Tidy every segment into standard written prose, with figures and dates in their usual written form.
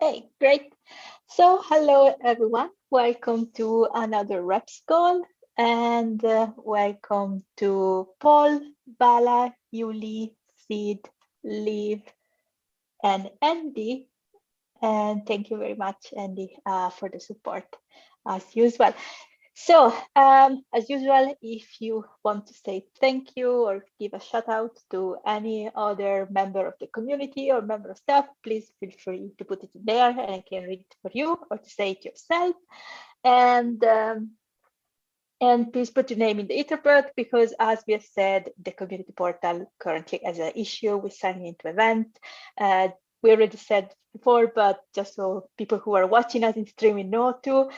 Hey, great. So, hello everyone. Welcome to another Reps call and welcome to Paul, Bala, Yuli, Sid, Liv, and Andy. And thank you very much, Andy, for the support as usual. So, as usual, if you want to say thank you or give a shout out to any other member of the community or member of staff, please feel free to put it in there and I can read it for you or to say it yourself. And please put your name in the interpret because as we have said, the community portal currently has an issue with signing into event. We already said before, but just so people who are watching us in streaming know too,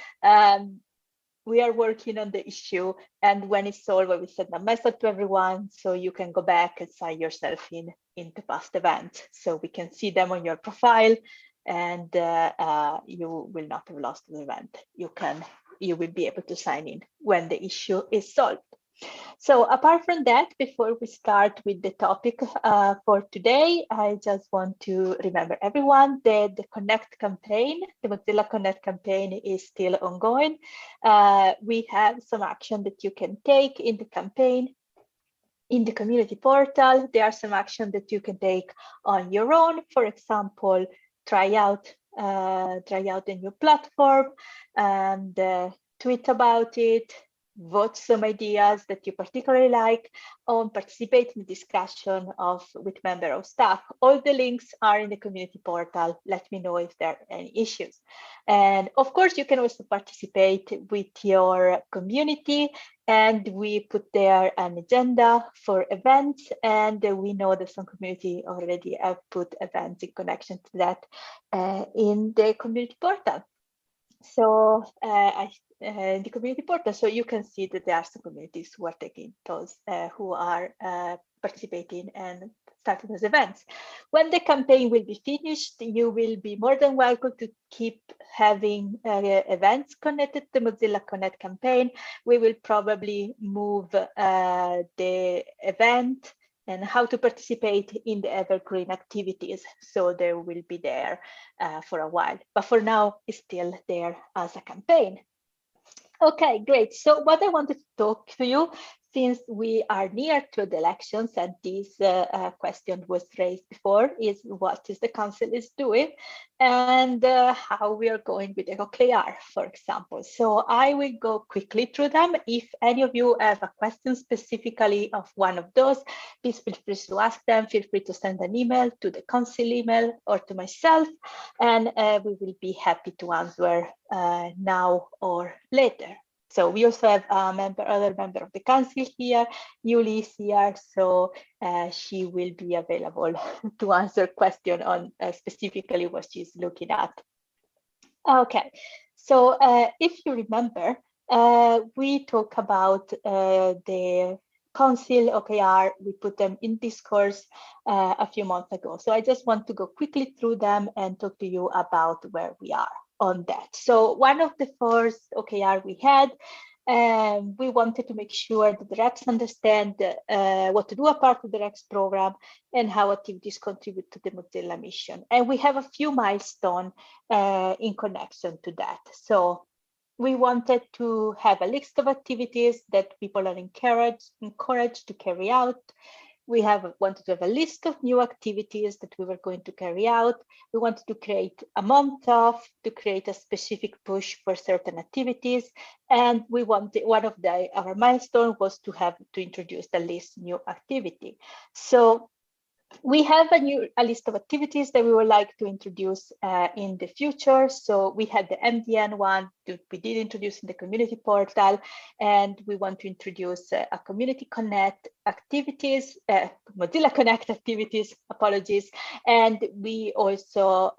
we are working on the issue, and when it's solved, we will send a message to everyone so you can go back and sign yourself in the past event, so we can see them on your profile, and you will not have lost the event. You will be able to sign in when the issue is solved. So apart from that, before we start with the topic for today, I just want to remember everyone that the Connect campaign, the Mozilla Connect campaign is still ongoing. We have some action that you can take in the campaign. In the community portal, there are some action that you can take on your own. For example, try out a new platform and tweet about it, vote some ideas that you particularly like, or participate in the discussion with member of staff. All the links are in the community portal. Let me know if there are any issues. And of course, you can also participate with your community, and we put there an agenda for events, and we know that some community already have put events in connection to that in the community portal. So the community portal, so you can see that there are some communities who are taking those, who are participating and starting those events. When the campaign will be finished, you will be more than welcome to keep having events connected to the Mozilla Connect campaign. We will probably move the event and how to participate in the evergreen activities. So they will be there for a while, but for now it's still there as a campaign. Okay, great. So what I wanted to talk to you, since we are near to the elections, and this question was raised before, is what is the council is doing and how we are going with the OKR, for example. So I will go quickly through them. If any of you have a question specifically of one of those, please feel free to ask them. Feel free to send an email to the council email or to myself, and we will be happy to answer now or later. So we also have other member of the council here, Yuli is here, so she will be available to answer question on specifically what she's looking at. Okay, so if you remember, we talk about the council OKR, we put them in discourse a few months ago. So I just want to go quickly through them and talk to you about where we are on that. So one of the first OKR we had, we wanted to make sure that the reps understand what to do a part of the reps program and how activities contribute to the Mozilla mission. And we have a few milestones in connection to that. So we wanted to have a list of activities that people are encouraged to carry out. We wanted to have a list of new activities that we were going to carry out. We wanted to create a month off, to create a specific push for certain activities. And we wanted, one of our milestones was to introduce the list new activity. So we have a list of activities that we would like to introduce in the future. So we had the MDN one that we did introduce in the community portal, and we want to introduce a community connect activities, Mozilla Connect activities, apologies. And we also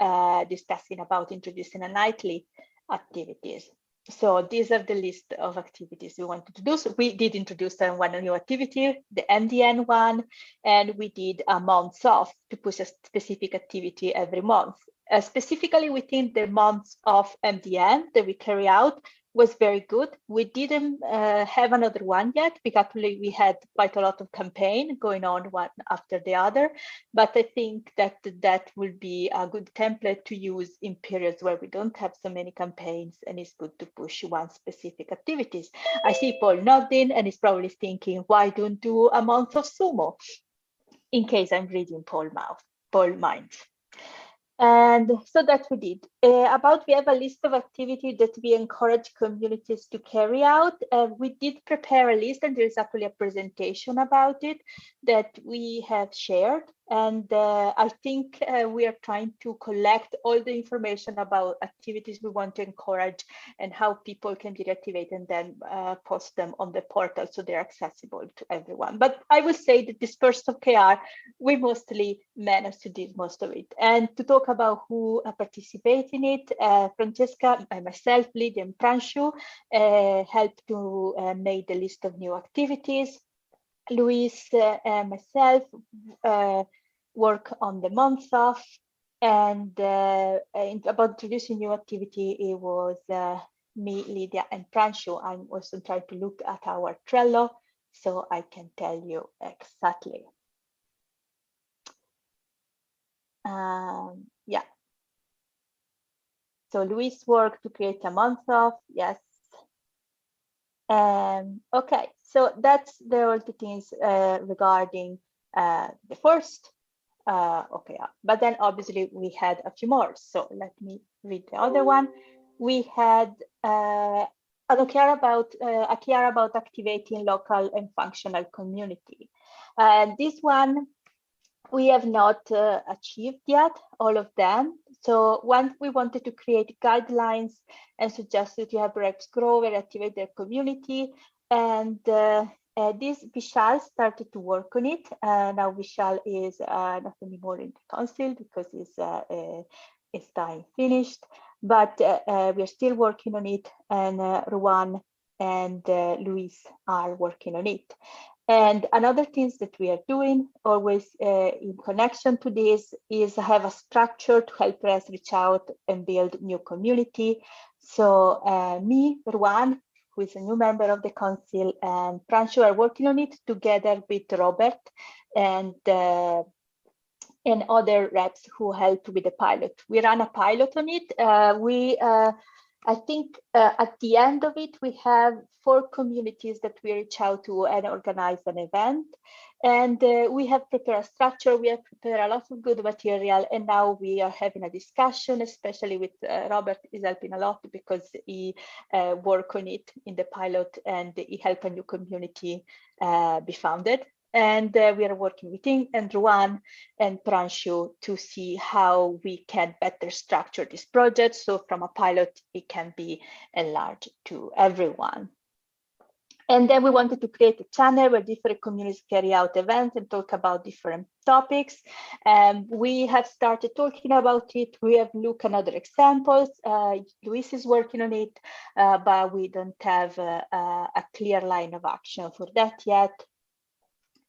discussing about introducing a nightly activities. So these are the list of activities we wanted to do. So we did introduce one new activity, the MDN one, and we did a month off to push a specific activity every month. Specifically within the months of MDN that we carry out, was very good. We didn't have another one yet because we had quite a lot of campaign going on one after the other, but I think that that will be a good template to use in periods where we don't have so many campaigns, and it's good to push one specific activities. I see Paul nodding and he's probably thinking, why don't do a month of sumo? In case I'm reading Paul mind. And so that we did. We have a list of activities that we encourage communities to carry out. We did prepare a list, and there is actually a presentation about it that we have shared. And I think we are trying to collect all the information about activities we want to encourage and how people can be reactivated, and then post them on the portal so they're accessible to everyone. But I would say that this first OKR, we mostly managed to do most of it. And to talk about who participated in it, Francesca, myself, Lydia, and Pranshu helped to make the list of new activities. Luis and myself work on the month off, and about introducing new activity, it was me, Lydia, and Pranshu. I'm also trying to look at our Trello so I can tell you exactly. Yeah. So Luis worked to create a month off, yes. Okay, so that's all the things regarding the first OKR. But then obviously we had a few more. So let me read the other one. We had an OKR about activating local and functional community. And this one we have not achieved yet, all of them. So once we wanted to create guidelines and suggested you have reps grow and activate their community. And this Vishal started to work on it. Now Vishal is not anymore in the council because it's time finished, but we're still working on it, and Ruan and Luis are working on it. And another things that we are doing always in connection to this is have a structure to help us reach out and build new community. So me, Ruan, who is a new member of the council, and Pranshu are working on it together with Robert and other reps who helped with the pilot. We ran a pilot on it. I think at the end of it, we have 4 communities that we reach out to and organize an event. And we have prepared a structure, we have prepared a lot of good material, and now we are having a discussion, especially with Robert is helping a lot because he worked on it in the pilot and he helped a new community be founded. And we are working with him and Ruan and Pranshu to see how we can better structure this project. So from a pilot, it can be enlarged to everyone. And then we wanted to create a channel where different communities carry out events and talk about different topics. We have started talking about it. We have looked at other examples. Luis is working on it, but we don't have a clear line of action for that yet.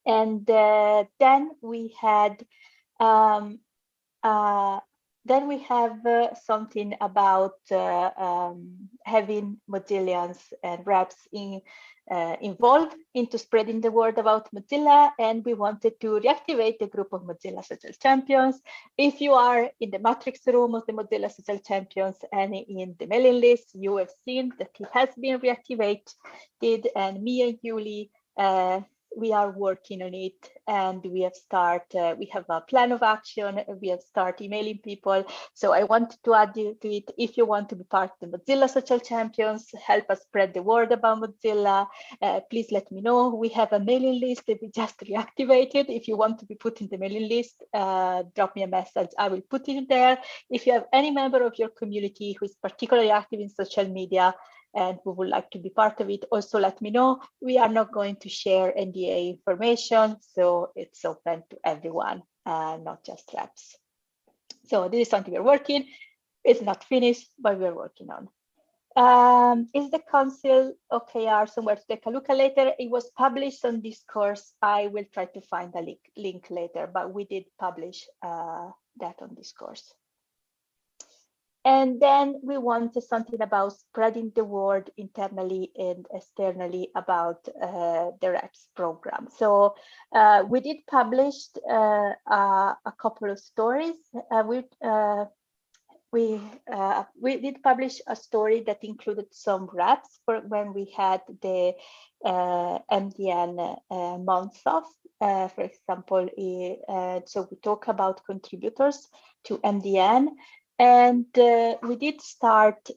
And then we had something about having Mozillians and reps involved into spreading the word about Mozilla, and we wanted to reactivate the group of Mozilla Social Champions. If you are in the matrix room of the Mozilla Social Champions and in the mailing list, you have seen that it has been reactivated, and me and Yuli we are working on it, and we have a plan of action. We have started emailing people. So I wanted to add you to it. If you want to be part of the Mozilla Social Champions, help us spread the word about Mozilla, please let me know. We have a mailing list that we just reactivated. If you want to be put in the mailing list, drop me a message. I will put it there. If you have any member of your community who is particularly active in social media, and we would like to be part of it, also let me know. We are not going to share NDA information, so it's open to everyone, not just reps. So this is something we're working. It's not finished, but we're working on. Is the council OKR somewhere to take a look at later? It was published on Discourse. I will try to find a link later, but we did publish that on Discourse. And then we wanted something about spreading the word internally and externally about the REPS program. So we did publish a couple of stories. We did publish a story that included some reps for when we had the MDN month off, for example. So we talk about contributors to MDN, and we did start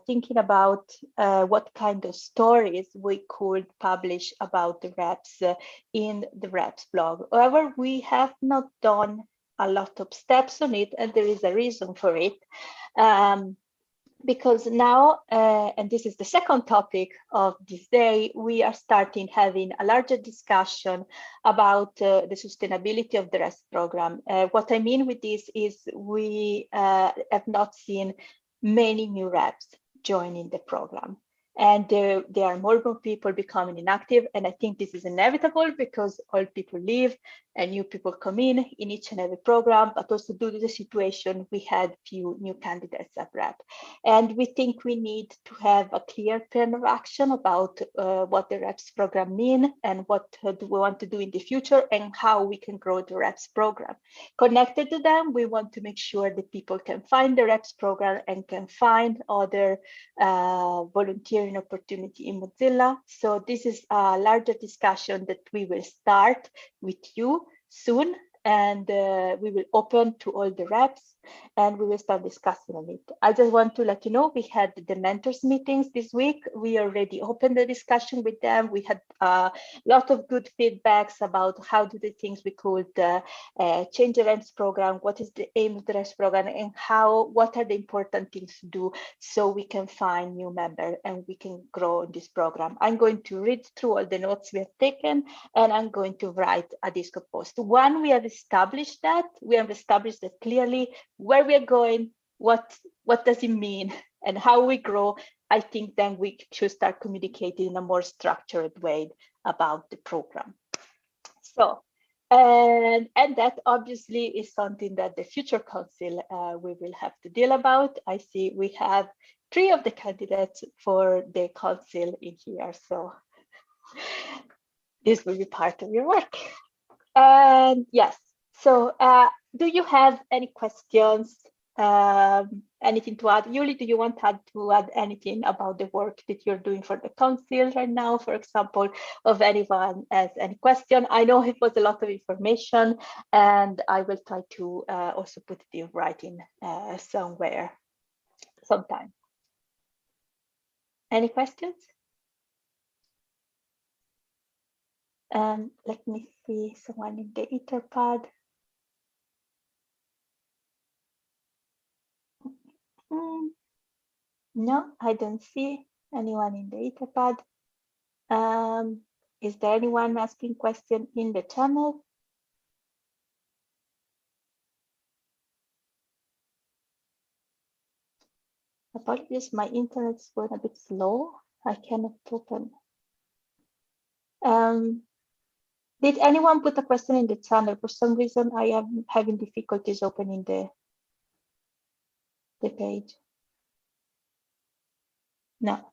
thinking about what kind of stories we could publish about the reps in the reps blog. However, we have not done a lot of steps on it, and there is a reason for it. Because now, and this is the second topic of this day, we are starting having a larger discussion about the sustainability of the REST program. What I mean with this is we have not seen many new reps joining the program. And there are more and more people becoming inactive. And I think this is inevitable because old people leave and new people come in each and every program, but also due to the situation, we had few new candidates at rep. And we think we need to have a clear plan of action about what the reps program mean and what do we want to do in the future and how we can grow the reps program. Connected to them, we want to make sure that people can find the reps program and can find other volunteering opportunity in Mozilla. So this is a larger discussion that we will start with you soon, and we will open to all the reps and we will start discussing on it. I just want to let you know, we had the mentors meetings this week. We already opened the discussion with them. We had a lot of good feedbacks about how do the things we could change the REMS program, what is the aim of the REMS program, and what are the important things to do so we can find new members and we can grow in this program. I'm going to read through all the notes we have taken, and I'm going to write a Discord post. One, we have established that clearly where we are going, what does it mean, and how we grow. I think then we should start communicating in a more structured way about the program. So, and that obviously is something that the future council we will have to deal about. I see we have 3 of the candidates for the council in here, so this will be part of your work. And yes, so do you have any questions? Anything to add? Yuli, do you want to add anything about the work that you're doing for the council right now, for example, if anyone has any question? I know it was a lot of information, and I will try to also put it in writing somewhere, sometime. Any questions? Let me see someone in the Etherpad. No, I don't see anyone in the Etherpad. Is there anyone asking question in the channel? Apologies, my internet's going a bit slow. I cannot open. Did anyone put a question in the channel? For some reason, I am having difficulties opening the page. No.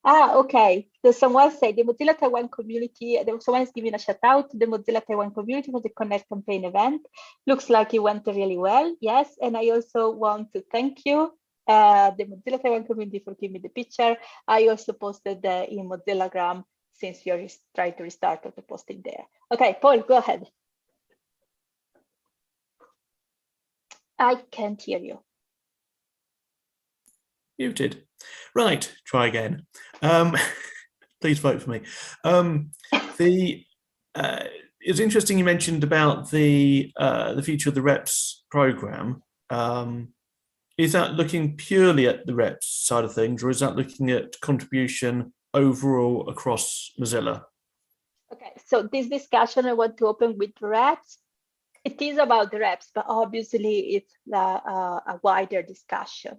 Okay. So someone said the Mozilla Taiwan community, someone is giving a shout out to the Mozilla Taiwan community for the Connect campaign event. Looks like it went really well. Yes. And I also want to thank you, the Mozilla Taiwan community, for giving me the picture. I also posted in Mozillagram, since you're trying to restart the posting there. Okay, Paul, go ahead. I can't hear you. Muted. Right, try again. Please vote for me. It's interesting you mentioned about the future of the REPS program. Is that looking purely at the REPS side of things, or is that looking at contribution overall across Mozilla? Okay, so this discussion I want to open with REPS. It is about the REPS, but obviously it's a wider discussion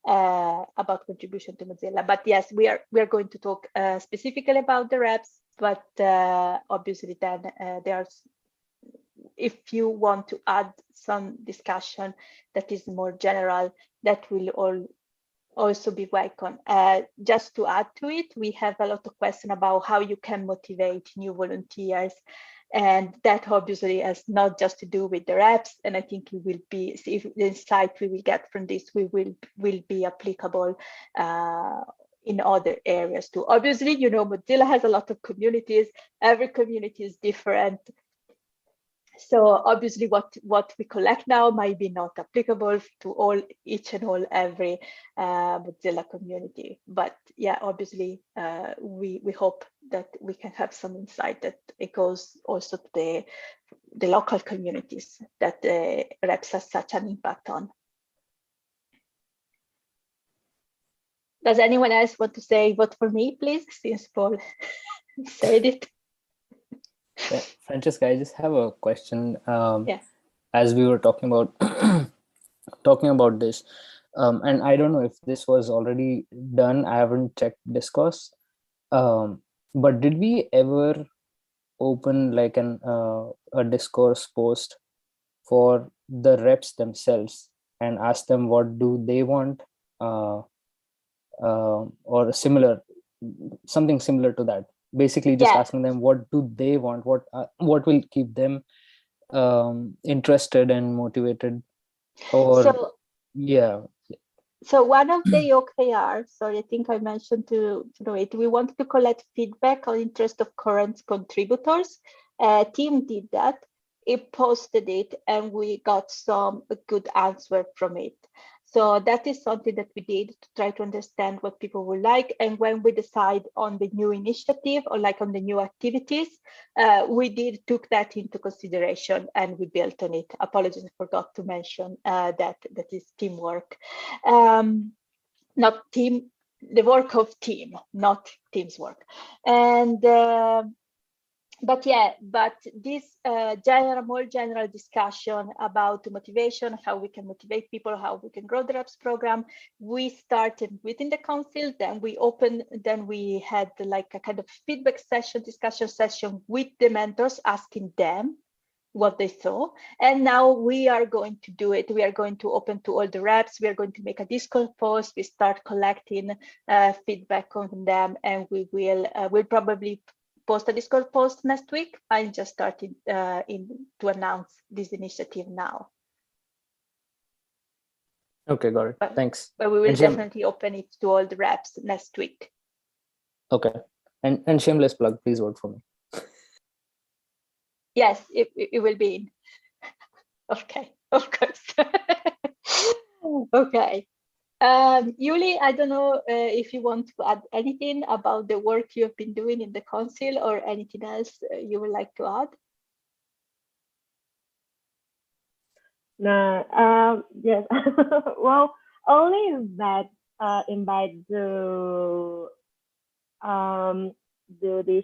about contribution to Mozilla. But yes, we are going to talk specifically about the reps, but obviously then if you want to add some discussion that is more general, that will also be welcome. Just to add to it, we have a lot of questions about how you can motivate new volunteers. And that obviously has not just to do with the reps. And I think it will be, if the insight we will get from this, will be applicable in other areas too. Obviously, you know, Mozilla has a lot of communities. Every community is different. So obviously what we collect now might be not applicable to each and every Mozilla community. But yeah, obviously we hope that we can have some insight that it goes also to the local communities that reps has such an impact on. Does anyone else want to say vote for me, please, since Paul said it? Yeah, Francesca, I just have a question. Yeah. As we were talking about this, and I don't know if this was already done. I haven't checked Discourse, but did we ever open like a Discourse post for the reps themselves and ask them what do they want, or something similar to that? Basically, just asking them what do they want, what will keep them interested and motivated, or So one of the OKR, sorry, I think I mentioned to know it, we wanted to collect feedback on interest of current contributors. Team did that. It posted it and we got some good answer from it. So that is something that we did to try to understand what people would like. And when we decide on the new initiative or like on the new activities, we took that into consideration and we built on it. Apologies, I forgot to mention that is teamwork. Not team, the work of team, not team's work. And but this more general discussion about motivation, how we can motivate people, how we can grow the reps program, we started within the council. Then we had like a kind of feedback session, discussion session with the mentors, asking them what they saw. And now we are going to do it. We are going to open to all the reps. We are going to make a Discord post. We start collecting feedback on them, and we'll probably post a Discord post next week. I'm just starting to announce this initiative now. Okay, got it. Thanks. But we will definitely open it to all the reps next week. Okay. And shameless plug, please vote for me. Yes, it will be in. Okay, of course. Okay. Yuli, I don't know if you want to add anything about the work you've been doing in the council or anything else you would like to add. No, yes. Well, only that invite the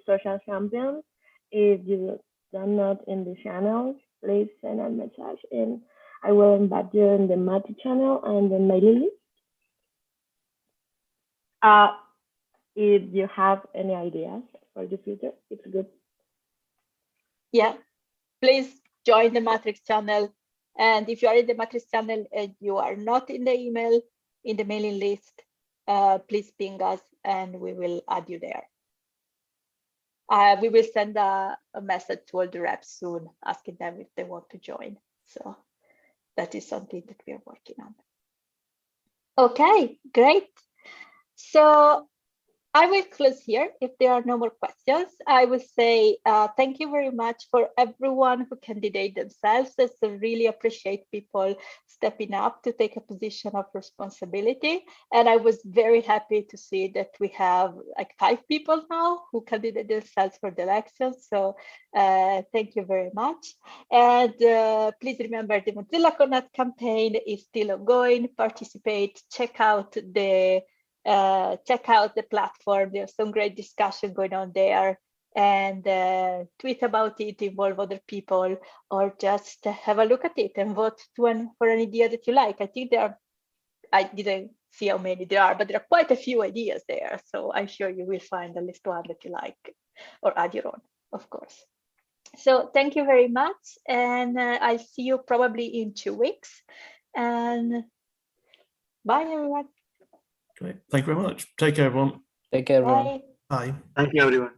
social champions. If you are not in the channel, please send a message and I will invite you in the Mati channel and the mailing list. If you have any ideas for the future, it's good. Yeah, please join the Matrix channel. And if you are in the Matrix channel and you are not in the email, in the mailing list, please ping us and we will add you there. We will send a message to all the reps soon, asking them if they want to join. So that is something that we are working on. Okay, great. So I will close here. If there are no more questions, I will say thank you very much for everyone who candidate themselves. I really appreciate people stepping up to take a position of responsibility. And I was very happy to see that we have like 5 people now who candidate themselves for the election. So thank you very much. And please remember the Mozilla Connect campaign is still ongoing. Participate, check out the platform. There's some great discussion going on there, and tweet about it, involve other people, or just have a look at it and vote for an idea that you like. I think I didn't see how many there are, but there are quite a few ideas there. So I'm sure you will find at least one that you like or add your own, of course. So thank you very much, and I'll see you probably in 2 weeks. And bye, everyone. Great. Thank you very much. Take care, everyone. Take care, everyone. Bye. Bye. Thank you, everyone.